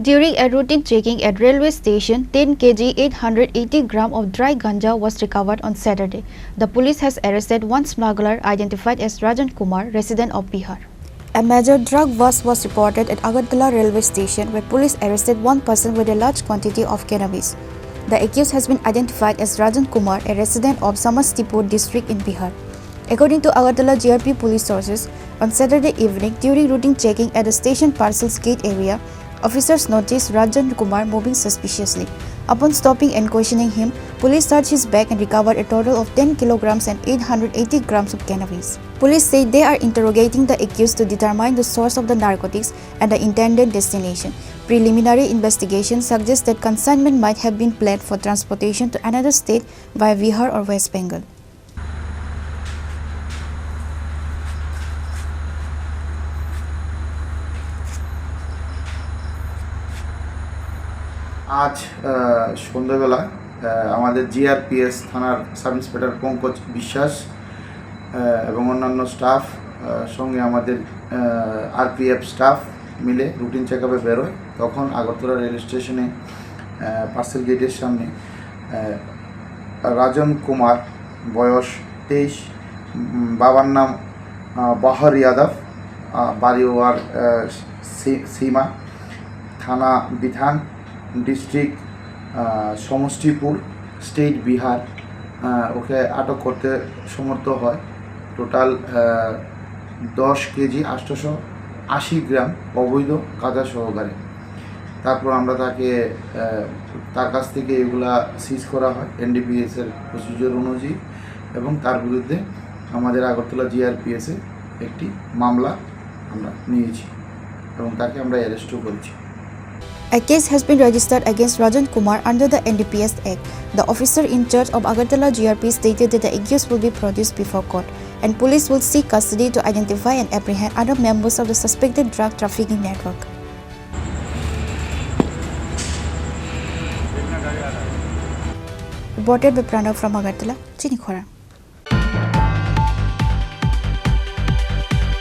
During a routine checking at railway station, 10 kg 880 gram of dry ganja was recovered on Saturday. The police has arrested one smuggler identified as Rajan Kumar, resident of Bihar. A major drug bust was reported at Agartala railway station where police arrested one person with a large quantity of cannabis. The accused has been identified as Rajan Kumar, a resident of Samastipur district in Bihar. According to Agartala GRP police sources, on Saturday evening during routine checking at the station parcels gate area, officers noticed Rajan Kumar moving suspiciously. Upon stopping and questioning him, police searched his bag and recovered a total of 10 kilograms and 880 grams of cannabis. Police say they are interrogating the accused to determine the source of the narcotics and the intended destination. Preliminary investigation suggests that consignment might have been planned for transportation to another state via Bihar or West Bengal. आज সন্ধ্যাবেলা আমাদের GRPS থানার sub inspector Pankaj বিশ্বাস এবং অন্যান্য staff সঙ্গে আমাদের RPF staff মিলে রুটিন চেকআপে বেরোয়। তখন আগরতলা রেল স্টেশনে পার্সেল গেটের সামনে রাজন কুমার, বয়স 23, বাবার নাম বাহর যাদব, বাড়ি ওয়ার সীমা, থানা বিধান, ডিস্ট্রিক্ট সমষ্টিপুর, স্টেট বিহার, ওকে আটক করতে সমর্থ হয়। টোটাল 10 কেজি 880 গ্রাম অবৈধ গাঁজা সহকারে। তারপর আমরা তার কাছ থেকে এগুলা সিজ করা হয় এনডিপিএসের প্রসিডিওর অনুযায়ী, এবং তার বিরুদ্ধে আমাদের আগরতলা জিআরপিএসে একটি মামলা আমরা নিয়েছি এবং তাকে আমরা অ্যারেস্টও করেছি। A case has been registered against Rajan Kumar under the NDPS Act. The officer in charge of Agartala GRP stated that the accused will be produced before court, and police will seek custody to identify and apprehend other members of the suspected drug trafficking network. Reported by Pranav from Agartala, Chini, Khorang.